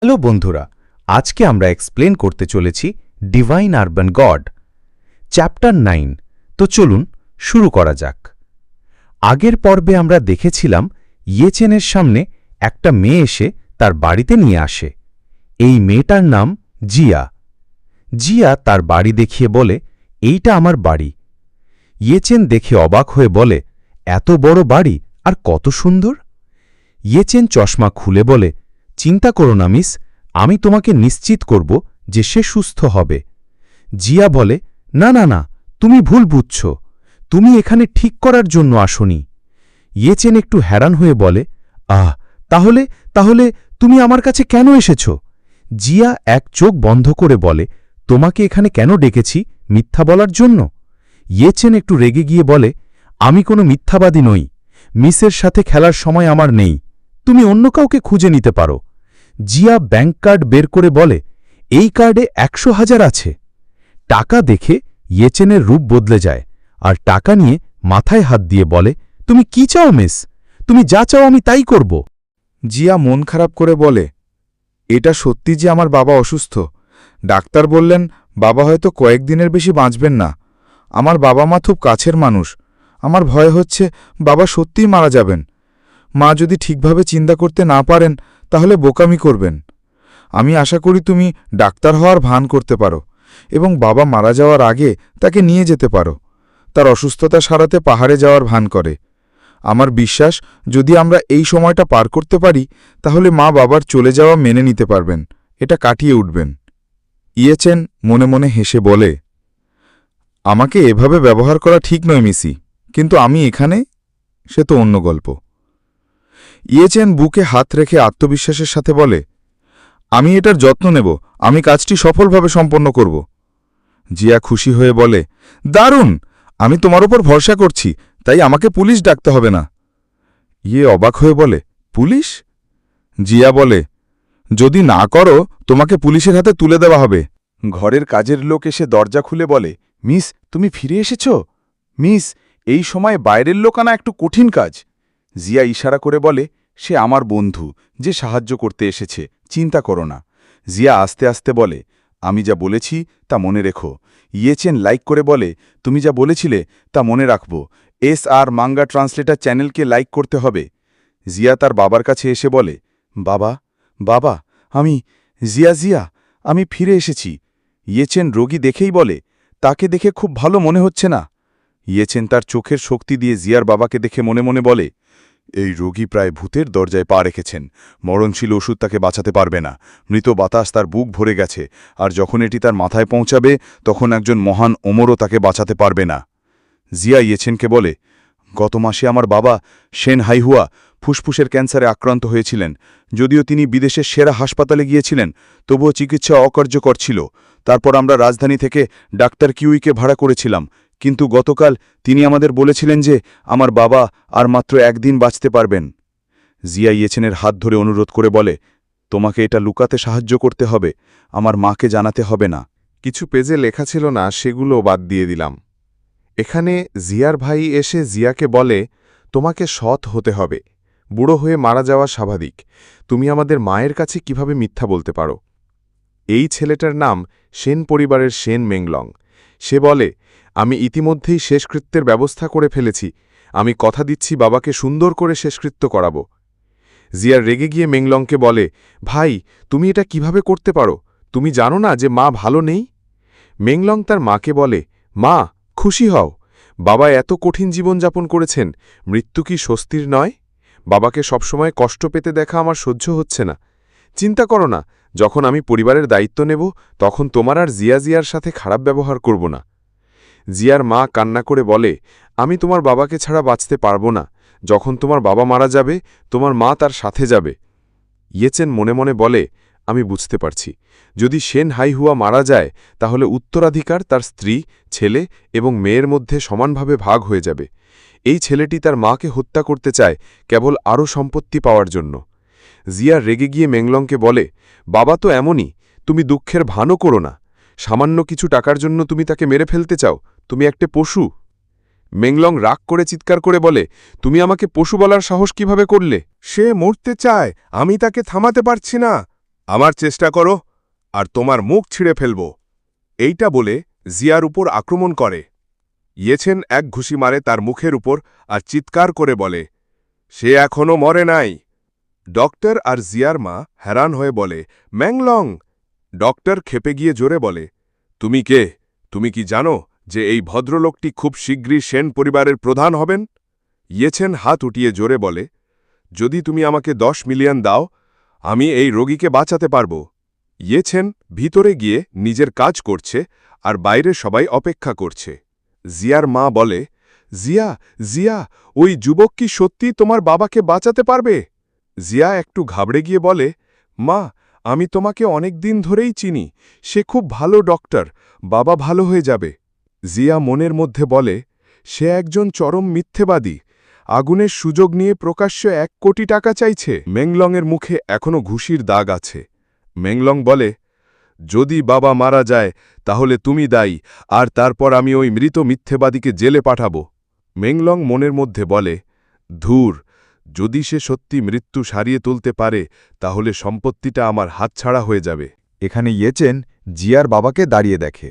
Hello বন্ধুরা, আজকে আমরা এক্সপ্লেন করতে চলেছি ডিভাইন আরবান গড চ্যাপ্টার 9। তো চলুন শুরু করা যাক। আগের পর্বে আমরা দেখেছিলাম ইয়েচেনের সামনে একটা মেয়ে এসে তার বাড়িতে নিয়ে আসে। এই মেয়েটার নাম জিয়া। জিয়া তার বাড়ি দেখিয়ে বলে, এইটা আমার বাড়ি। ইয়েচেন দেখে অবাক হয়ে বলে, এত বড় বাড়ি আর কত সুন্দর। ইয়েচেন চশমা খুলে বলে, চিন্তা করো না মিস, আমি তোমাকে নিশ্চিত করব যে সে সুস্থ হবে। জিয়া বলে, না না না, তুমি ভুল বুঝছ, তুমি এখানে ঠিক করার জন্য আসনি। ইয়েচেন একটু হ্যারান হয়ে বলে, তাহলে তাহলে তুমি আমার কাছে কেন এসেছ? জিয়া এক চোখ বন্ধ করে বলে, তোমাকে এখানে কেন ডেকেছি, মিথ্যা বলার জন্য? ইয়েচেন একটু রেগে গিয়ে বলে, আমি কোনো মিথ্যাবাদী নই, মিসের সাথে খেলার সময় আমার নেই, তুমি অন্য কাউকে খুঁজে নিতে পারো। জিয়া ব্যাংক কার্ড বের করে বলে, এই কার্ডে 100,000 আছে। টাকা দেখে ইয়েচেনের রূপ বদলে যায়, আর টাকা নিয়ে মাথায় হাত দিয়ে বলে, তুমি কি চাও মিস? তুমি যা চাও আমি তাই করব। জিয়া মন খারাপ করে বলে, এটা সত্যি যে আমার বাবা অসুস্থ। ডাক্তার বললেন বাবা হয়তো কয়েকদিনের বেশি বাঁচবেন না। আমার বাবা মা খুব কাছের মানুষ, আমার ভয় হচ্ছে বাবা সত্যিই মারা যাবেন। মা যদি ঠিকভাবে চিন্তা করতে না পারেন তাহলে বোকামি করবেন। আমি আশা করি তুমি ডাক্তার হওয়ার ভান করতে পারো এবং বাবা মারা যাওয়ার আগে তাকে নিয়ে যেতে পারো। তার অসুস্থতা সারাতে পাহাড়ে যাওয়ার ভান করে। আমার বিশ্বাস যদি আমরা এই সময়টা পার করতে পারি তাহলে মা বাবার চলে যাওয়া মেনে নিতে পারবেন, এটা কাটিয়ে উঠবেন। ইয়েচেন মনে মনে হেসে বলে, আমাকে এভাবে ব্যবহার করা ঠিক নয় মিসি, কিন্তু আমি এখানে, সে তো অন্য গল্প। ইয়েচেন বুকে হাত রেখে আত্মবিশ্বাসের সাথে বলে, আমি এটার যত্ন নেব, আমি কাজটি সফলভাবে সম্পন্ন করব। জিয়া খুশি হয়ে বলে, দারুণ, আমি তোমার উপর ভরসা করছি, তাই আমাকে পুলিশ ডাকতে হবে না। ইয়ে অবাক হয়ে বলে, পুলিশ? জিয়া বলে, যদি না করো তোমাকে পুলিশের হাতে তুলে দেওয়া হবে। ঘরের কাজের লোক এসে দরজা খুলে বলে, মিস তুমি ফিরে এসেছ? মিস, এই সময় বাইরের লোক আনা একটু কঠিন কাজ। জিয়া ইশারা করে বলে, সে আমার বন্ধু, যে সাহায্য করতে এসেছে, চিন্তা করো না। জিয়া আস্তে আস্তে বলে, আমি যা বলেছি তা মনে রেখো। ইয়েচেন লাইক করে বলে, তুমি যা বলেছিলে তা মনে রাখব। আর মাঙ্গা ট্রান্সলেটার চ্যানেলকে লাইক করতে হবে। জিয়া তার বাবার কাছে এসে বলে, বাবা বাবা, জিয়া আমি ফিরে এসেছি। ইয়েচেন রোগী দেখেই বলে, তাকে দেখে খুব ভালো মনে হচ্ছে না। ইয়েচেন তার চোখের শক্তি দিয়ে জিয়ার বাবাকে দেখে মনে মনে বলে, এই রোগী প্রায় ভূতের দরজায় পা রেখেছেন, মরণশীল ওষুধ তাকে বাঁচাতে পারবে না। মৃত বাতাস তার বুক ভরে গেছে, আর যখন এটি তার মাথায় পৌঁছাবে তখন একজন মহান ওমরও তাকে বাঁচাতে পারবে না। জিয়া ইয়েছেনকে বলে, গত মাসে আমার বাবা শেন হাইহুয়া ফুসফুসের ক্যান্সারে আক্রান্ত হয়েছিলেন। যদিও তিনি বিদেশের সেরা হাসপাতালে গিয়েছিলেন, তবুও চিকিৎসা অকার্যকর ছিল। তারপর আমরা রাজধানী থেকে ডাক্তার কিউইকে ভাড়া করেছিলাম, কিন্তু গতকাল তিনি আমাদের বলেছিলেন যে আমার বাবা আর মাত্র একদিন বাঁচতে পারবেন। জিয়া ইয়েছেনের হাত ধরে অনুরোধ করে বলে, তোমাকে এটা লুকাতে সাহায্য করতে হবে, আমার মাকে জানাতে হবে না। কিছু পেজে লেখা ছিল না, সেগুলো বাদ দিয়ে দিলাম। এখানে জিয়ার ভাই এসে জিয়াকে বলে, তোমাকে সৎ হতে হবে, বুড়ো হয়ে মারা যাওয়া স্বাভাবিক, তুমি আমাদের মায়ের কাছে কিভাবে মিথ্যা বলতে পারো? এই ছেলেটার নাম সেন পরিবারের সেন মেংলং। সে বলে, আমি ইতিমধ্যেই শেষকৃত্যের ব্যবস্থা করে ফেলেছি, আমি কথা দিচ্ছি বাবাকে সুন্দর করে শেষকৃত্য করাব। জিয়ার রেগে গিয়ে মেংলংকে বলে, ভাই তুমি এটা কিভাবে করতে পারো? তুমি জানো না যে মা ভালো নেই? মেংলং তার মাকে বলে, মা খুশি হও, বাবা এত কঠিন জীবনযাপন করেছেন, মৃত্যু কি স্বস্তির নয়? বাবাকে সবসময় কষ্ট পেতে দেখা আমার সহ্য হচ্ছে না। চিন্তা করো না, যখন আমি পরিবারের দায়িত্ব নেব তখন তোমার আর জিয়ার সাথে খারাপ ব্যবহার করব না। জিয়ার মা কান্না করে বলে, আমি তোমার বাবাকে ছাড়া বাঁচতে পারব না, যখন তোমার বাবা মারা যাবে তোমার মা তার সাথে যাবে। ইয়েচেন মনে মনে বলে, আমি বুঝতে পারছি, যদি শেন হাইহুয়া মারা যায় তাহলে উত্তরাধিকার তার স্ত্রী, ছেলে এবং মেয়ের মধ্যে সমানভাবে ভাগ হয়ে যাবে। এই ছেলেটি তার মাকে হত্যা করতে চায় কেবল আরও সম্পত্তি পাওয়ার জন্য। জিয়া রেগে গিয়ে মেংলংকে বলে, বাবা তো এমনই, তুমি দুঃখের ভানও করো না, সামান্য কিছু টাকার জন্য তুমি তাকে মেরে ফেলতে চাও, তুমি একটা পশু। মেংলং রাগ করে চিৎকার করে বলে, তুমি আমাকে পশু বলার সাহস কিভাবে করলে? সে মরতে চায়, আমি তাকে থামাতে পারছি না। আমার চেষ্টা করো আর তোমার মুখ ছিঁড়ে ফেলব। এইটা বলে জিয়ার উপর আক্রমণ করে। ইয়েছেন এক ঘুষি মারে তার মুখের উপর আর চিৎকার করে বলে, সে এখনও মরে নাই। ডক্টর আর জিয়ার মা हैरान হয়ে বলে, ম্যাংলং। ডক্টর খেপে গিয়ে জোরে বলে, তুমি কে? তুমি কি জানো যে এই ভদ্রলোকটি খুব শীঘ্রই সেন পরিবারের প্রধান হবেন? ইয়েছেন হাত উঠিয়ে জোরে বলে, যদি তুমি আমাকে 10 মিলিয়ন দাও, আমি এই রোগীকে বাঁচাতে পারব। ইয়েছেন ভিতরে গিয়ে নিজের কাজ করছে আর বাইরে সবাই অপেক্ষা করছে। জিয়ার মা বলে, জিয়া, জিয়া, ওই যুবক কি সত্যি তোমার বাবাকে বাঁচাতে পারবে? জিয়া একটু ঘাবড়ে গিয়ে বলে, মা, আমি তোমাকে অনেক দিন ধরেই চিনি। সে খুব ভালো ডক্টর, বাবা ভালো হয়ে যাবে। জিয়া মনের মধ্যে বলে, সে একজন চরম মিথ্যেবাদী, আগুনের সুযোগ নিয়ে প্রকাশ্য 1 কোটি টাকা চাইছে। মেংলংয়ের মুখে এখনও ঘুষির দাগ আছে। মেংলং বলে, যদি বাবা মারা যায় তাহলে তুমি দায়ী, আর তারপর আমি ওই মৃত মিথ্যেবাদীকে জেলে পাঠাব। মেংলং মনের মধ্যে বলে, ধুর, যদি সে সত্যি মৃত্যু সারিয়ে তুলতে পারে তাহলে সম্পত্তিটা আমার হাতছাড়া হয়ে যাবে। এখানে ইয়েচেন জিয়ার বাবাকে দাঁড়িয়ে দেখে।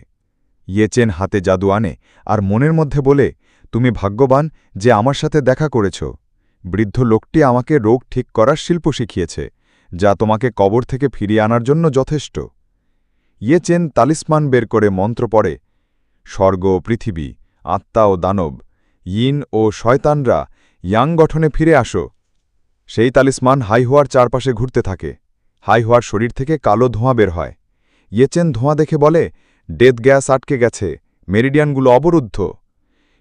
ইয়েচেন হাতে জাদু আনে আর মনের মধ্যে বলে, তুমি ভাগ্যবান যে আমার সাথে দেখা করেছ। বৃদ্ধ লোকটি আমাকে রোগ ঠিক করার শিল্প শিখিয়েছে, যা তোমাকে কবর থেকে ফিরিয়ে আনার জন্য যথেষ্ট। ইয়েচেন তালিসমান বের করে মন্ত্র পড়ে, স্বর্গ ও পৃথিবী, আত্মা ও দানব, ইন ও শয়তানরা ইয়াং গঠনে ফিরে আসো। সেই তালিসমান হাইহোয়ার চারপাশে ঘুরতে থাকে। হাইহোয়ার শরীর থেকে কালো ধোঁয়া বের হয়। ইয়েচেন ধোঁয়া দেখে বলে, ডেথ গ্যাস আটকে গেছে, মেরিডিয়ানগুলো অবরুদ্ধ।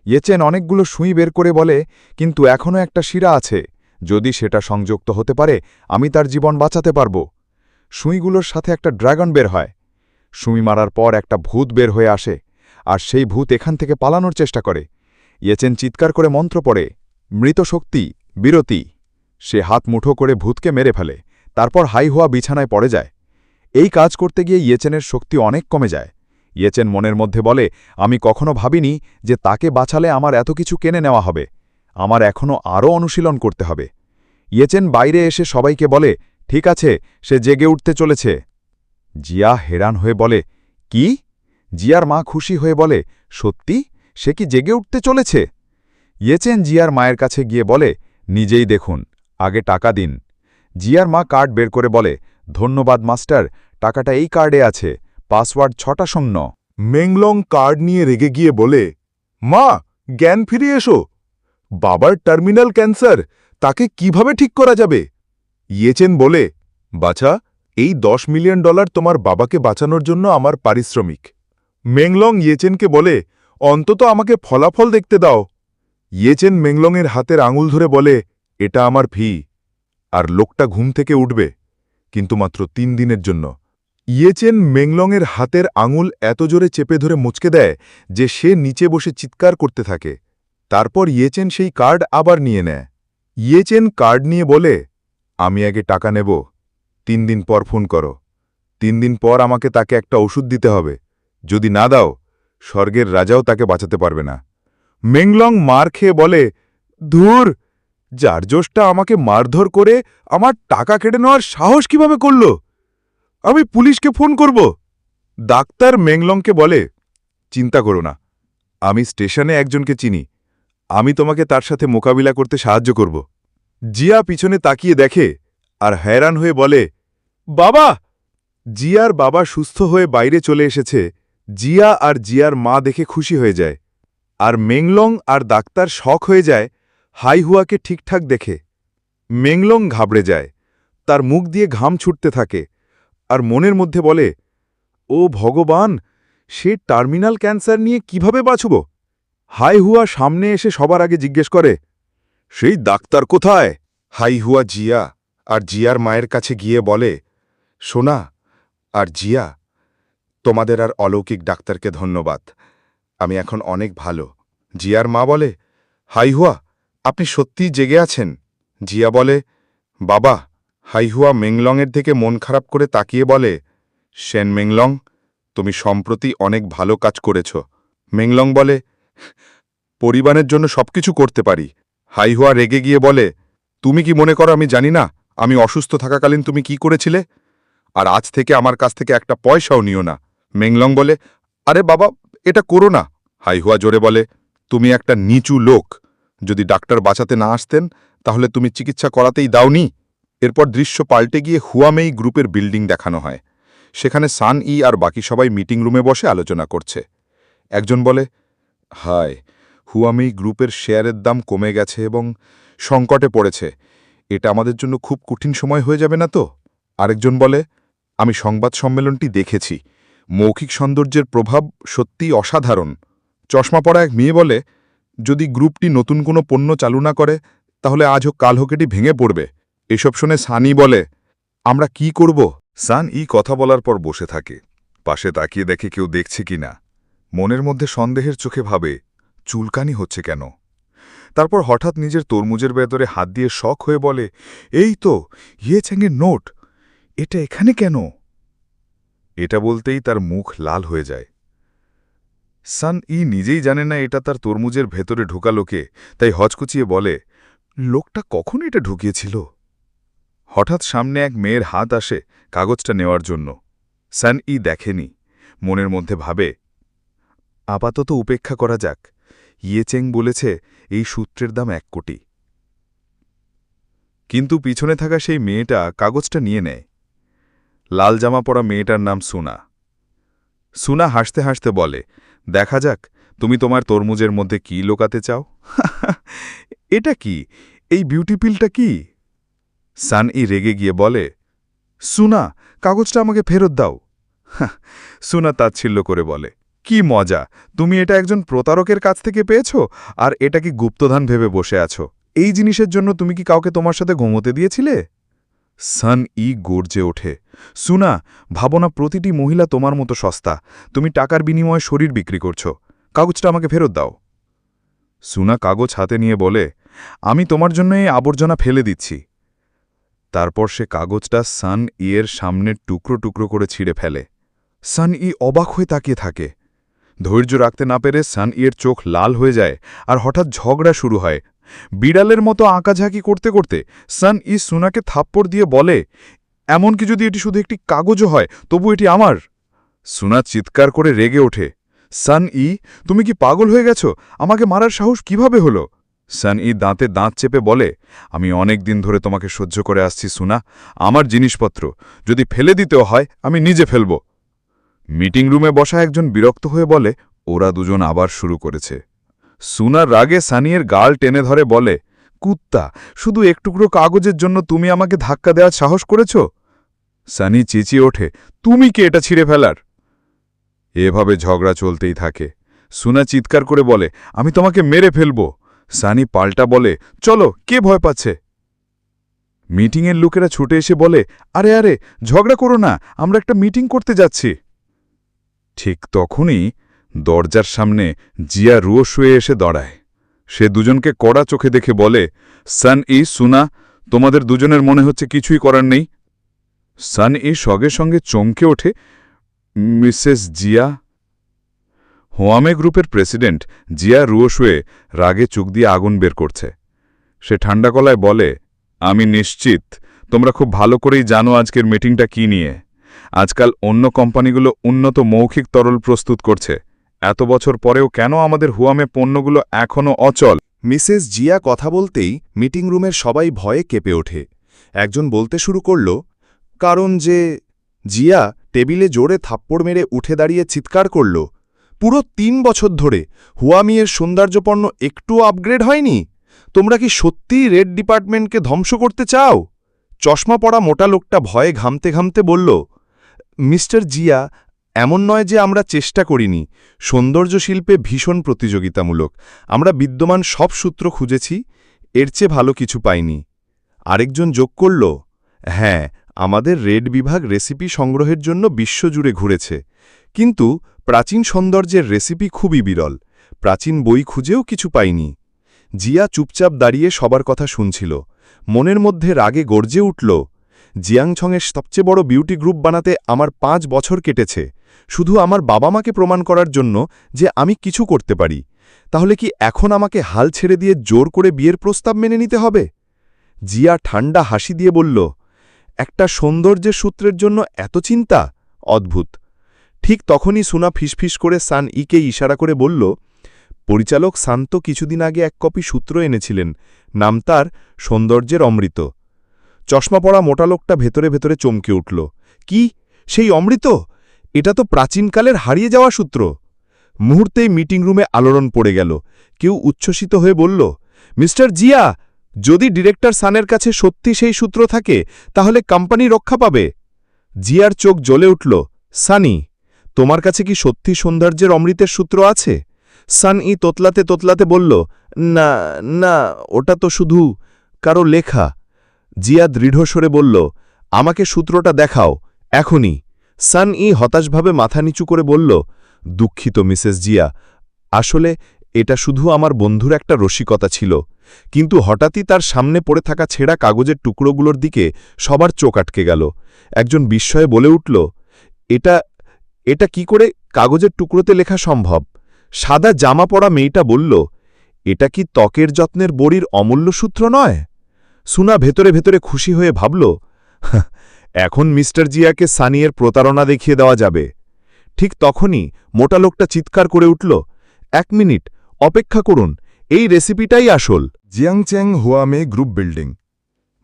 ইয়েচেন অনেকগুলো সুই বের করে বলে, কিন্তু এখনও একটা শিরা আছে, যদি সেটা সংযুক্ত হতে পারে আমি তার জীবন বাঁচাতে পারব। সুইগুলোর সাথে একটা ড্রাগন বের হয়। সুই মারার পর একটা ভূত বের হয়ে আসে, আর সেই ভূত এখান থেকে পালানোর চেষ্টা করে। ইয়েচেন চিৎকার করে মন্ত্র পড়ে, মৃত শক্তি, বিরতি। সে হাত মুঠো করে ভূতকে মেরে ফেলে, তারপর হাইহোয়া বিছানায় পড়ে যায়। এই কাজ করতে গিয়ে ইয়েচেনের শক্তি অনেক কমে যায়। ইয়েচেন মনের মধ্যে বলে, আমি কখনো ভাবিনি যে তাকে বাঁচালে আমার এত কিছু কেনে নেওয়া হবে। আমার এখনও আরও অনুশীলন করতে হবে। ইয়েচেন বাইরে এসে সবাইকে বলে, ঠিক আছে, সে জেগে উঠতে চলেছে। জিয়া हैरान হয়ে বলে, কি? জিয়ার মা খুশি হয়ে বলে, সত্যি? সে কি জেগে উঠতে চলেছে? ইয়েচেন জিয়ার মায়ের কাছে গিয়ে বলে, নিজেই দেখুন, আগে টাকা দিন। জিয়ার মা কার্ড বের করে বলে, ধন্যবাদ মাস্টার, টাকাটা এই কার্ডে আছে, পাসওয়ার্ড 6টা শূন্য। মেংলং কার্ড নিয়ে রেগে গিয়ে বলে, মা, জ্ঞান ফিরে এসো। বাবার টার্মিনাল ক্যান্সার, তাকে কিভাবে ঠিক করা যাবে? ইয়েচেন বলে, বাছা, এই $10 মিলিয়ন তোমার বাবাকে বাঁচানোর জন্য আমার পারিশ্রমিক। মেংলং ইয়েচেনকে বলে, অন্তত আমাকে ফলাফল দেখতে দাও। ইয়েচেন মেংলংয়ের হাতের আঙুল ধরে বলে, এটা আমার ফি। আর লোকটা ঘুম থেকে উঠবে, কিন্তু মাত্র 3 দিনের জন্য। ইয়েচেন মেংলংয়ের হাতের আঙুল এত জোরে চেপে ধরে মুচকে দেয় যে সে নিচে বসে চিৎকার করতে থাকে। তারপর ইয়েচেন সেই কার্ড আবার নিয়ে নেয়। ইয়েচেন কার্ড নিয়ে বলে, আমি আগে টাকা নেব, 3 দিন পর ফোন করো। 3 দিন পর আমাকে তাকে একটা ওষুধ দিতে হবে, যদি না দাও স্বর্গের রাজাও তাকে বাঁচাতে পারবে না। মেংলং মার খেয়ে বলে, ধুর, জারজোশটা আমাকে মারধর করে আমার টাকা কেটে নেওয়ার সাহস কিভাবে করল? আমি পুলিশকে ফোন করব। ডাক্তার মেংলংকে বলে, চিন্তা করো না, আমি স্টেশনে একজনকে চিনি, আমি তোমাকে তার সাথে মোকাবিলা করতে সাহায্য করব। জিয়া পিছনে তাকিয়ে দেখে আর हैरान হয়ে বলে, বাবা! জিয়ার বাবা সুস্থ হয়ে বাইরে চলে এসেছে। জিয়া আর জিয়ার মা দেখে খুশি হয়ে যায়, আর মেংলং আর ডাক্তার শক হয়ে যায় হাইহুয়াকে ঠিকঠাক দেখে। মেংলং ঘাবড়ে যায়, তার মুখ দিয়ে ঘাম ছুটতে থাকে, আর মনের মধ্যে বলে, ও ভগবান, সে টার্মিনাল ক্যান্সার নিয়ে কিভাবে বাঁচব? হাইহুয়া সামনে এসে সবার আগে জিজ্ঞেস করে, সেই ডাক্তার কোথায়? হাইহুয়া জিয়া আর জিয়ার মায়ের কাছে গিয়ে বলে, সোনা আর জিয়া, তোমাদের আর অলৌকিক ডাক্তারকে ধন্যবাদ, আমি এখন অনেক ভালো। জিয়ার মা বলে, হাইহুয়া, আপনি সত্যিই জেগে আছেন? জিয়া বলে, বাবা। হাইহুয়া মেংলংয়ের দিকে মন খারাপ করে তাকিয়ে বলে, সেন মেংলং, তুমি সম্প্রতি অনেক ভালো কাজ করেছ। মেংলং বলে, পরিবারের জন্য সবকিছু করতে পারি। হাইহুয়া রেগে গিয়ে বলে, তুমি কি মনে করো আমি জানি না আমি অসুস্থ থাকাকালীন তুমি কি করেছিলে? আর আজ থেকে আমার কাছ থেকে একটা পয়সাও নিও না। মেংলং বলে, আরে বাবা, এটা করো না। হাইহুয়া জোরে বলে, তুমি একটা নিচু লোক। যদি ডাক্তার বাঁচাতে না আসতেন তাহলে তুমি চিকিৎসা করাতেই দাওনি। এরপর দৃশ্য পাল্টে গিয়ে হুয়ামেই গ্রুপের বিল্ডিং দেখানো হয়। সেখানে সান ই আর বাকি সবাই মিটিং রুমে বসে আলোচনা করছে। একজন বলে, হায়, হুয়ামেই গ্রুপের শেয়ারের দাম কমে গেছে এবং সংকটে পড়েছে। এটা আমাদের জন্য খুব কঠিন সময় হয়ে যাবে না তো? আরেকজন বলে, আমি সংবাদ সম্মেলনটি দেখেছি। মৌখিক সৌন্দর্যের প্রভাব সত্যিই অসাধারণ। চশমা পরা এক মেয়ে বলে, যদি গ্রুপটি নতুন কোনো পণ্য চালু না করে তাহলে আজ হোক কাল হোক এটি ভেঙে পড়বে। এসব শুনে সানি বলে, আমরা কি করব? সান ই কথা বলার পর বসে থাকে। পাশে তাকিয়ে দেখে কেউ দেখছে কি না। মনের মধ্যে সন্দেহের চোখে ভাবে, চুলকানি হচ্ছে কেন? তারপর হঠাৎ নিজের তরমুজের ভেতরে হাত দিয়ে শখ হয়ে বলে, এই তো ইয়েচ্যাংয়ের নোট। এটা এখানে কেন? এটা বলতেই তার মুখ লাল হয়ে যায়। সান ই নিজেই জানে না এটা তার তরমুজের ভেতরে ঢুকালো কে, তাই হচকুচিয়ে বলে, লোকটা কখন এটা ঢুকিয়েছিল? হঠাৎ সামনে এক মেয়ের হাত আসে কাগজটা নেওয়ার জন্য। সান ই দেখেনি। মনের মধ্যে ভাবে, আপাতত উপেক্ষা করা যাক। ইয়েচেং বলেছে এই সূত্রের দাম 1 কোটি। কিন্তু পিছনে থাকা সেই মেয়েটা কাগজটা নিয়ে নেয়। লাল জামা পরা মেয়েটার নাম সুনা। সুনা হাসতে হাসতে বলে, দেখা যাক তুমি তোমার তরমুজের মধ্যে কি লোকাতে চাও। এটা কি? এই বিউটি পিলটা কি? সান ই রেগে গিয়ে বলে, সুনা, কাগজটা আমাকে ফেরত দাও। সুনা তাচ্ছিল্য করে বলে, কি মজা, তুমি এটা একজন প্রতারকের কাছ থেকে পেয়েছ আর এটা কি গুপ্তধন ভেবে বসে আছো? এই জিনিসের জন্য তুমি কি কাউকে তোমার সাথে ঘুমোতে দিয়েছিলে? সান ই গর্জে ওঠে, সুনা, ভাবনা প্রতিটি মহিলা তোমার মতো সস্তা। তুমি টাকার বিনিময়ে শরীর বিক্রি করছো। কাগজটা আমাকে ফেরত দাও। সুনা কাগজ হাতে নিয়ে বলে, আমি তোমার জন্য এই আবর্জনা ফেলে দিচ্ছি। তারপর সে কাগজটা সান ইয়ের সামনে টুকরো টুকরো করে ছিঁড়ে ফেলে। সান ই অবাক হয়ে তাকিয়ে থাকে। ধৈর্য রাখতে না পেরে সান ইয়ের চোখ লাল হয়ে যায় আর হঠাৎ ঝগড়া শুরু হয়। বিড়ালের মতো আঁকাঝাঁকি করতে করতে সান ই সুনাকে থাপ্পড় দিয়ে বলে, এমনকি যদি এটি শুধু একটি কাগজও হয় তবু এটি আমার। সুনা চিৎকার করে রেগে ওঠে, সান ই, তুমি কি পাগল হয়ে গেছ? আমাকে মারার সাহস কিভাবে হলো? সান ই দাঁতে দাঁত চেপে বলে, আমি অনেক দিন ধরে তোমাকে সহ্য করে আসছি সুনা। আমার জিনিসপত্র যদি ফেলে দিতেও হয় আমি নিজে ফেলব। মিটিং রুমে বসা একজন বিরক্ত হয়ে বলে, ওরা দুজন আবার শুরু করেছে। সুনার রাগে সানিয়ের গাল টেনে ধরে বলে, কুত্তা, শুধু একটুকরো কাগজের জন্য তুমি আমাকে ধাক্কা দেওয়ার সাহস করেছ? সানি চেঁচিয়ে ওঠে, তুমি কি এটা ছিঁড়ে ফেলার? এভাবে ঝগড়া চলতেই থাকে। সুনা চিৎকার করে বলে, আমি তোমাকে মেরে ফেলব। সানি পাল্টা বলে, চলো, কে ভয় পাচ্ছে? মিটিংয়ের লোকেরা ছুটে এসে বলে, আরে আরে, ঝগড়া করো না, আমরা একটা মিটিং করতে যাচ্ছি। ঠিক তখনই দরজার সামনে জিয়া রুয়ো শুয়ে এসে দাঁড়ায়। সে দুজনকে কড়া চোখে দেখে বলে, সান ই, সুনা, তোমাদের দুজনের মনে হচ্ছে কিছুই করার নেই। সান ই সঙ্গে সঙ্গে চমকে ওঠে, মিসেস জিয়া? হোয়ামে গ্রুপের প্রেসিডেন্ট জিয়া রুয়ো শুয়ে রাগে চোখ দিয়ে আগুন বের করছে। সে ঠান্ডা গলায় বলে, আমি নিশ্চিত তোমরা খুব ভালো করেই জানো আজকের মিটিংটা কি নিয়ে। আজকাল অন্য কোম্পানিগুলো উন্নত মৌখিক তরল প্রস্তুত করছে। এত বছর পরেও কেন আমাদের হুয়ামে পণ্যগুলো এখনও অচল? মিসেস জিয়া কথা বলতেই মিটিং রুমের সবাই ভয়ে কেঁপে ওঠে। একজন বলতে শুরু করল, কারণ যে জিয়া টেবিলে জোরে থাপ্পড় মেরে উঠে দাঁড়িয়ে চিৎকার করল, পুরো ৩ বছর ধরে হুয়ামিয়ের সৌন্দর্যপণ্য একটুও আপগ্রেড হয়নি? তোমরা কি সত্যিই রেড ডিপার্টমেন্টকে ধ্বংস করতে চাও? চশমা পরা মোটা লোকটা ভয়ে ঘামতে ঘামতে বলল, মিস্টার জিয়া, এমন নয় যে আমরা চেষ্টা করিনি। সৌন্দর্য শিল্পে ভীষণ প্রতিযোগিতামূলক। আমরা বিদ্যমান সব সূত্র খুঁজেছি, এর চেয়ে ভালো কিছু পাইনি। আরেকজন যোগ করল, হ্যাঁ, আমাদের রেড বিভাগ রেসিপি সংগ্রহের জন্য বিশ্বজুড়ে ঘুরেছে, কিন্তু প্রাচীন সৌন্দর্যের রেসিপি খুবই বিরল। প্রাচীন বই খুঁজেও কিছু পাইনি। জিয়া চুপচাপ দাঁড়িয়ে সবার কথা শুনছিল। মনের মধ্যে রাগে গর্জে উঠল, জিয়াংছংয়ের সবচেয়ে বড় বিউটি গ্রুপ বানাতে আমার 5 বছর কেটেছে, শুধু আমার বাবা মাকে প্রমাণ করার জন্য যে আমি কিছু করতে পারি। তাহলে কি এখন আমাকে হাল ছেড়ে দিয়ে জোর করে বিয়ের প্রস্তাব মেনে নিতে হবে? জিয়া ঠান্ডা হাসি দিয়ে বলল, একটা সৌন্দর্যের সূত্রের জন্য এত চিন্তা? অদ্ভুত। ঠিক তখনই সুনা ফিসফিস করে সান ইকে ইশারা করে বলল, পরিচালক সান তো কিছুদিন আগে এক কপি সূত্র এনেছিলেন, নাম তার সৌন্দর্যের অমৃত। চশমা পরা মোটা লোকটা ভেতরে ভেতরে চমকে উঠল। কি, সেই অমৃত? এটা তো প্রাচীনকালের হারিয়ে যাওয়া সূত্র। মুহূর্তেই মিটিং রুমে আলোড়ন পড়ে গেল। কেউ উচ্ছ্বসিত হয়ে বলল, মিস্টার জিয়া, যদি ডিরেক্টর সানের কাছে সত্যি সেই সূত্র থাকে তাহলে কোম্পানি রক্ষা পাবে। জিয়ার চোখ জ্বলে উঠল। সানি, তোমার কাছে কি সত্যি সৌন্দর্যের অমৃতের সূত্র আছে? সান ই তোতলাতে তোতলাতে বলল, না না, ওটা তো শুধু কারো লেখা। জিয়া দৃঢ়স্বরে বলল, আমাকে সূত্রটা দেখাও, এখনই। সান ই হতাশভাবে মাথা নিচু করে বলল, দুঃখিত মিসেস জিয়া, আসলে এটা শুধু আমার বন্ধুর একটা রসিকতা ছিল। কিন্তু হঠাৎই তার সামনে পড়ে থাকা ছেঁড়া কাগজের টুকরোগুলোর দিকে সবার চোখ আটকে গেল। একজন বিস্ময়ে বলে উঠল, এটা এটা কি করে কাগজের টুকরোতে লেখা সম্ভব? সাদা জামা পরা মেয়েটা বলল, এটা কি ত্বকের যত্নের বড়ির অমূল্য সূত্র নয়? সুনা ভেতরে ভেতরে খুশি হয়ে ভাবল, এখন মিস্টার জিয়াকে সানিয়ের প্রতারণা দেখিয়ে দেওয়া যাবে। ঠিক তখনই মোটা লোকটা চিৎকার করে উঠল, 1 মিনিট অপেক্ষা করুন, এই রেসিপিটাই আসল। জিয়াংচ্যাং হুয়ামে গ্রুপ বিল্ডিং।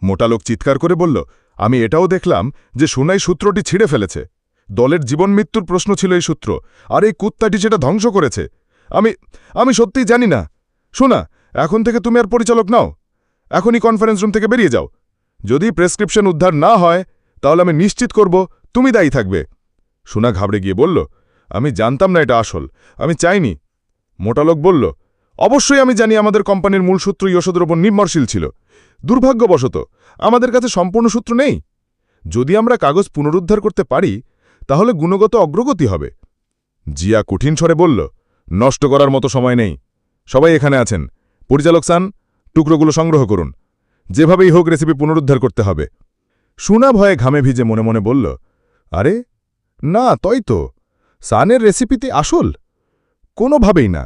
মোটা লোক চিৎকার করে বলল, আমি এটাও দেখলাম যে সোনাই সূত্রটি ছিঁড়ে ফেলেছে। দলের জীবন মৃত্যুর প্রশ্ন ছিল এই সূত্র, আর এই কুত্তাটি সেটা ধ্বংস করেছে। আমি সত্যিই জানি না। শোনা, এখন থেকে তুমি আর পরিচালক নাও। এখনই কনফারেন্স রুম থেকে বেরিয়ে যাও। যদি প্রেসক্রিপশন উদ্ধার না হয় তাহলে আমি নিশ্চিত করব তুমি দায়ী থাকবে। সোনা ঘাবড়ে গিয়ে বলল, আমি জানতাম না এটা আসল, আমি চাইনি। মোটা লোক বলল, অবশ্যই আমি জানি আমাদের কোম্পানির মূল সূত্র ইয়শোদের ওপর নির্ভরশীল ছিল। দুর্ভাগ্যবশত আমাদের কাছে সম্পূর্ণ সূত্র নেই। যদি আমরা কাগজ পুনরুদ্ধার করতে পারি তাহলে গুণগত অগ্রগতি হবে। জিয়া কঠিন স্বরে বলল, নষ্ট করার মতো সময় নেই। সবাই এখানে আছেন। পরিচালক সান, টুকরোগুলো সংগ্রহ করুন। যেভাবেই হোক রেসিপি পুনরুদ্ধার করতে হবে। সুনা ভয়ে ঘামে ভিজে মনে মনে বলল, আরে না, তই তো সানের রেসিপিতে আসল? কোনোভাবেই না।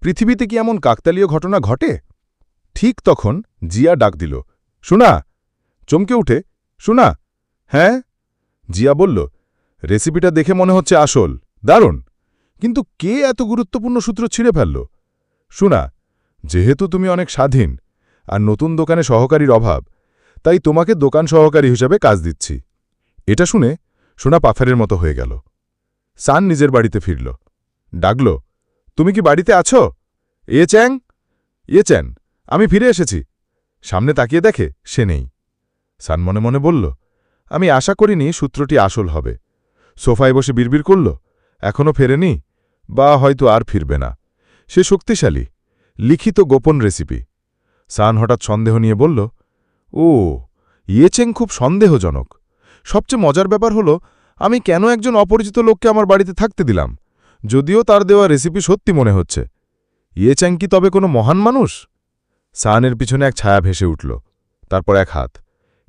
পৃথিবীতে কি এমন কাকতালীয় ঘটনা ঘটে? ঠিক তখন জিয়া ডাক দিল, শোনা। চমকে উঠে, শোনা। হ্যাঁ? জিয়া বলল, রেসিপিটা দেখে মনে হচ্ছে আসল, দারুণ। কিন্তু কে এত গুরুত্বপূর্ণ সূত্র ছিঁড়ে ফেলল? শোনা, যেহেতু তুমি অনেক স্বাধীন আর নতুন দোকানে সহকারীর অভাব, তাই তোমাকে দোকান সহকারী হিসাবে কাজ দিচ্ছি। এটা শুনে সোনা পাফারের মতো হয়ে গেল। সান নিজের বাড়িতে ফিরল। ডাকল, তুমি কি বাড়িতে আছো? ইয়ে চ্যাং, আমি ফিরে এসেছি। সামনে তাকিয়ে দেখে সে নেই। সান মনে মনে বলল, আমি আশা করিনি সূত্রটি আসল হবে। সোফায় বসে বিড়বিড় করল, এখনও ফেরেনি, বা হয়তো আর ফিরবে না। সে শক্তিশালী, লিখিত গোপন রেসিপি। সান হঠাৎ সন্দেহ নিয়ে বলল, ও, ইয়েচেং খুব সন্দেহজনক। সবচেয়ে মজার ব্যাপার হলো, আমি কেন একজন অপরিচিত লোককে আমার বাড়িতে থাকতে দিলাম, যদিও তার দেওয়া রেসিপি সত্যি মনে হচ্ছে। ইয়েচেং কি তবে কোনো মহান মানুষ? সানের পিছনে এক ছায়া ভেসে উঠল, তারপর এক হাত।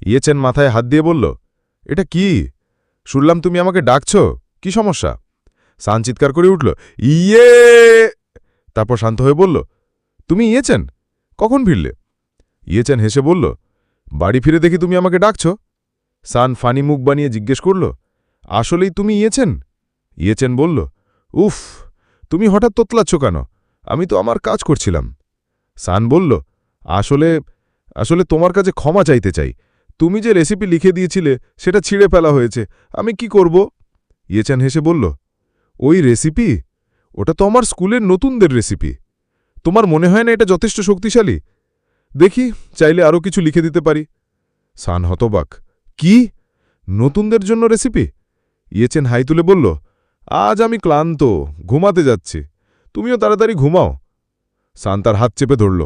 ইয়েচেন মাথায় হাত দিয়ে বলল, এটা কি? শুনলাম তুমি আমাকে ডাকছ, কি সমস্যা? সান চিৎকার করে উঠল, ইয়ে! তারপর শান্ত হয়ে বলল, তুমি ইয়েচেন, কখন ফিরলে? ইয়েচেন হেসে বলল, বাড়ি ফিরে দেখি তুমি আমাকে ডাকছ। সান ফানি মুখ বানিয়ে জিজ্ঞেস করল, আসলেই তুমি ইয়েচেন? ইয়েচেন বলল, উফ, তুমি হঠাৎ তোতলাচ্ছ কেন? আমি তো আমার কাজ করছিলাম। সান বলল, আসলে তোমার কাছে ক্ষমা চাইতে চাই। তুমি যে রেসিপি লিখে দিয়েছিলে সেটা ছিঁড়ে ফেলা হয়েছে, আমি কি করব? ইয়েচেন হেসে বলল, ওই রেসিপি? ওটা তো আমার স্কুলের নতুনদের রেসিপি। তোমার মনে হয় না এটা যথেষ্ট শক্তিশালী? দেখি, চাইলে আরও কিছু লিখে দিতে পারি। সান হতবাক, কি? নতুনদের জন্য রেসিপি? ইয়েচেন হাই তুলে বলল, আজ আমি ক্লান্ত, ঘুমাতে যাচ্ছি। তুমিও তাড়াতাড়ি ঘুমাও। সান তার হাত চেপে ধরল,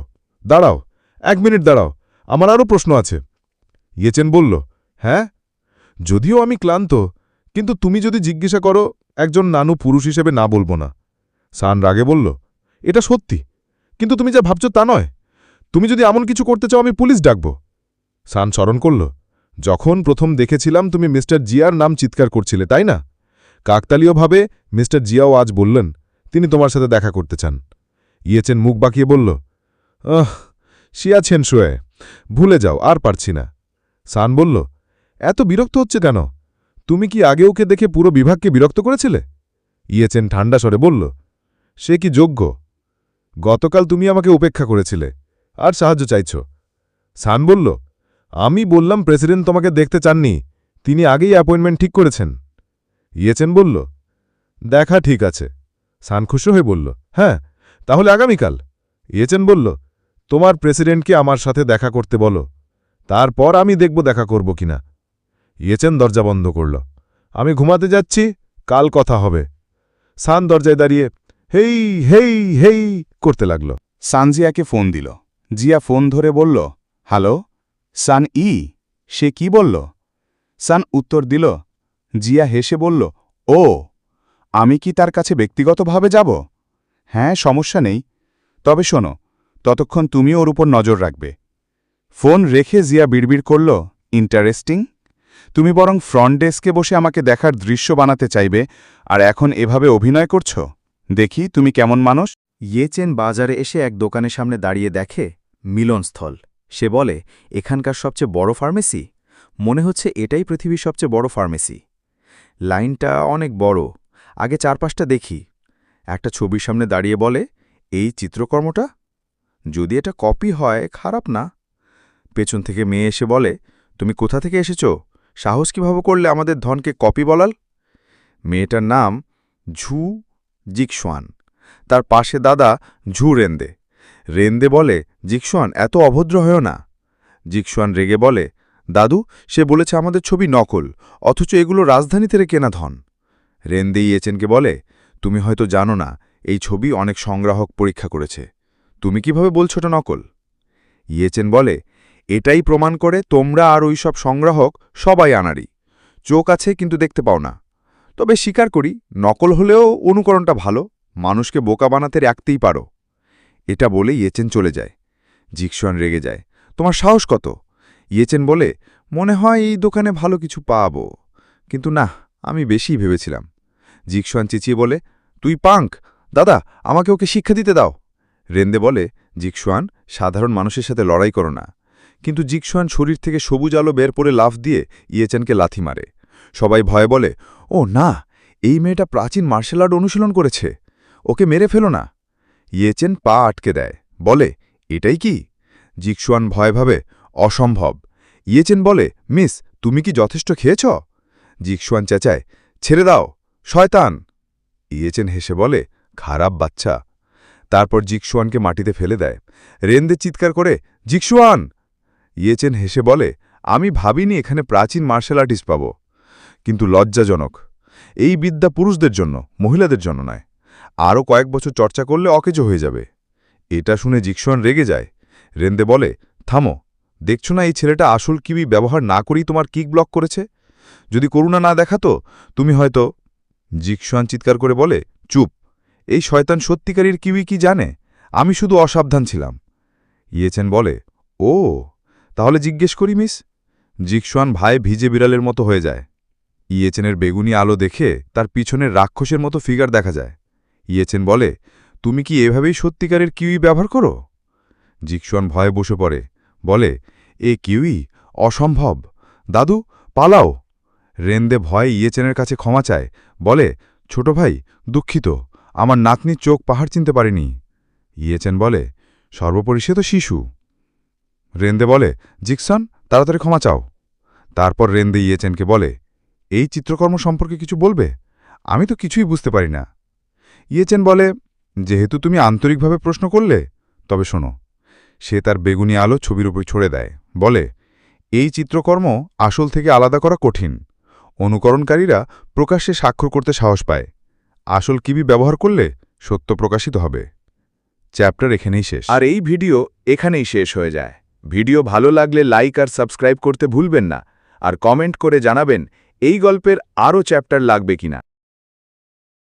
দাঁড়াও, 1 মিনিট দাঁড়াও, আমার আরও প্রশ্ন আছে। ইয়েচেন বলল, হ্যাঁ? যদিও আমি ক্লান্ত, কিন্তু তুমি যদি জিজ্ঞাসা করো, একজন নানু পুরুষ হিসেবে না বলবো না। সান রাগে বলল, এটা সত্যি, কিন্তু তুমি যা ভাবছ তা নয়। তুমি যদি এমন কিছু করতে চাও আমি পুলিশ ডাকব। সান স্মরণ করল, যখন প্রথম দেখেছিলাম তুমি মিস্টার জিয়ার নাম চিৎকার করছিলে, তাই না? কাকতালীয়ভাবে মিস্টার জিয়াও আজ বললেন তিনি তোমার সাথে দেখা করতে চান। ইয়েচেন মুখ বাঁকিয়ে বলল, শিয়াছেন শুয়ে, ভুলে যাও, আর পারছি না। সান বলল, এত বিরক্ত হচ্ছে কেন? তুমি কি আগে ওকে দেখে পুরো বিভাগকে বিরক্ত করেছিলে? ইয়েচেন ঠান্ডা স্বরে বলল, সে কি যোগ্য? গতকাল তুমি আমাকে উপেক্ষা করেছিলে আর সাহায্য চাইছ। সান বলল, আমি বললাম প্রেসিডেন্ট তোমাকে দেখতে চাননি, তিনি আগেই অ্যাপয়েন্টমেন্ট ঠিক করেছেন। ইয়েচেন বলল, দেখা ঠিক আছে। সান খুশি হয়ে বলল, হ্যাঁ, তাহলে আগামীকাল। ইয়েচেন বলল, তোমার প্রেসিডেন্টকে আমার সাথে দেখা করতে বলো, তারপর আমি দেখব দেখা করব কিনা। ইয়েচেন দরজা বন্ধ করল। আমি ঘুমাতে যাচ্ছি, কাল কথা হবে। সান দরজায় দাঁড়িয়ে হেই হেই হেই করতে লাগল। সান জিয়াকে ফোন দিল। জিয়া ফোন ধরে বলল, হ্যালো সান সে কি বলল? সান উত্তর দিল। জিয়া হেসে বলল, ও, আমি কি তার কাছে ব্যক্তিগতভাবে যাব? হ্যাঁ, সমস্যা নেই, তবে শোনো, ততক্ষণ তুমি ওর উপর নজর রাখবে। ফোন রেখে জিয়া বিড়বিড় করল, ইন্টারেস্টিং। তুমি বরং ফ্রন্ট ডেস্কে বসে আমাকে দেখার দৃশ্য বানাতে চাইবে, আর এখন এভাবে অভিনয় করছ। দেখি তুমি কেমন মানুষ। ইয়েচেন বাজারে এসে এক দোকানের সামনে দাঁড়িয়ে দেখে মিলনস্থল। সে বলে, এখানকার সবচেয়ে বড় ফার্মেসি? মনে হচ্ছে এটাই পৃথিবীর সবচেয়ে বড় ফার্মেসি। লাইনটা অনেক বড়, আগে চারপাশটা দেখি। একটা ছবির সামনে দাঁড়িয়ে বলে, এই চিত্রকর্মটা? যদি এটা কপি হয় খারাপ না। পেছন থেকে মেয়ে এসে বলে, তুমি কোথা থেকে এসেছ? সাহস কিভাবে করলে আমাদের ধনকে কপি বলাল? মেয়েটার নাম ঝু জিকশোয়ান, তার পাশে দাদা ঝু রেন্দে। রেন্দে বলে, জিকশোয়ান এত অভদ্র হয়েও না। জিকশোয়ান রেগে বলে, দাদু, সে বলেছে আমাদের ছবি নকল, অথচ এগুলো রাজধানী থেকে কেনা ধন। রেন্দে ইয়েচেনকে বলে, তুমি হয়তো জানো না, এই ছবি অনেক সংগ্রাহক পরীক্ষা করেছে। তুমি কিভাবে বলছো এটা নকল? ইয়েচেন বলে, এটাই প্রমাণ করে তোমরা আর ওই সব সংগ্রাহক সবাই আনাড়ি। চোখ আছে কিন্তু দেখতে পাও না। তবে স্বীকার করি, নকল হলেও অনুকরণটা ভালো, মানুষকে বোকা বানাতে রাখতেই পারো। এটা বলে ইয়েচেন চলে যায়। জিকশোয়ান রেগে যায়, তোমার সাহস কত? ইয়েচেন বলে, মনে হয় এই দোকানে ভালো কিছু পাবো, কিন্তু না, আমি বেশি ভেবেছিলাম। জিকশোয়ান চেঁচিয়ে বলে, তুই পাঙ্ক, দাদা, আমাকে ওকে শিক্ষা দিতে দাও। রেন্দে বলে, জিকশোয়ান, সাধারণ মানুষের সাথে লড়াই করো না। কিন্তু জিকশোয়ান শরীর থেকে সবুজ আলো বের করে লাফ দিয়ে ইয়েচেনকে লাথি মারে। সবাই ভয়ে বলে, ও না, এই মেয়েটা প্রাচীন মার্শাল আর্ট অনুশীলন করেছে, ওকে মেরে ফেলো না। ইয়েচেন পা আটকে দেয়, বলে, এটাই কি? জিকশোয়ান ভয় ভাবে, অসম্ভব। ইয়েচেন বলে, মিস, তুমি কি যথেষ্ট খেয়েছ? জিকশোয়ান চেঁচায়, ছেড়ে দাও, শয়তান। ইয়েচেন হেসে বলে, খারাপ বাচ্চা। তারপর জিকশোয়ানকে মাটিতে ফেলে দেয়। রেন্দে চিৎকার করে, জিকশোয়ান! ইয়েচেন হেসে বলে, আমি ভাবিনি এখানে প্রাচীন মার্শাল আর্টিস্ট পাব। কিন্তু লজ্জাজনক, এই বিদ্যা পুরুষদের জন্য, মহিলাদের জন্য নয়। আরও কয়েক বছর চর্চা করলে অকেজো হয়ে যাবে। এটা শুনে জিকশোয়ান রেগে যায়। রেন্দে বলে, থামো, দেখছো না এই ছেলেটা আসল কিবি ব্যবহার না করেই তোমার কিক ব্লক করেছে? যদি করুণা না দেখাতো তুমি হয়তো। জিকশোয়ান চিৎকার করে বলে, চুপ, এই শয়তান সত্যিকারীর কিউই কি জানে? আমি শুধু অসাবধান ছিলাম। ইয়েচেন বলে, ও, তাহলে জিজ্ঞেস করি মিস। জিকশোয়ান ভাই ভিজে বিড়ালের মতো হয়ে যায়। ইয়েচেনের বেগুনি আলো দেখে তার পিছনের রাক্ষসের মতো ফিগার দেখা যায়। ইয়েচেন বলে, তুমি কি এভাবেই সত্যিকারের কিউই ব্যবহার করো? জিকশোয়ান ভয়ে বসে পড়ে, বলে, এ কিউই অসম্ভব, দাদু পালাও। রেন্দে ভয়ে ইয়েচেনের কাছে ক্ষমা চায়, বলে, ছোট ভাই, দুঃখিত, আমার নাতনির চোখ পাহাড় চিনতে পারেনি। ইয়েচেন বলে, সর্বোপরি সে তো শিশু। রেন্দে বলে, জিকসন, তাড়াতাড়ি ক্ষমা চাও। তারপর রেন্দে ইয়েচেনকে বলে, এই চিত্রকর্ম সম্পর্কে কিছু বলবে? আমি তো কিছুই বুঝতে পারি না। ইয়েচেন বলে, যেহেতু তুমি আন্তরিকভাবে প্রশ্ন করলে, তবে শোনো। সে তার বেগুনি আলো ছবির উপর ছড়ে দেয়, বলে, এই চিত্রকর্ম আসল থেকে আলাদা করা কঠিন। অনুকরণকারীরা প্রকাশ্যে স্বাক্ষর করতে সাহস পায়। আসল কিবি ব্যবহার করলে সত্য প্রকাশিত হবে। চ্যাপ্টার এখানেই শেষ। আর এই ভিডিও এখানেই শেষ হয়ে যায়। ভিডিও ভালো লাগলে লাইক আর সাবস্ক্রাইব করতে ভুলবেন না, আর কমেন্ট করে জানাবেন এই গল্পের আরও চ্যাপ্টার লাগবে কিনা।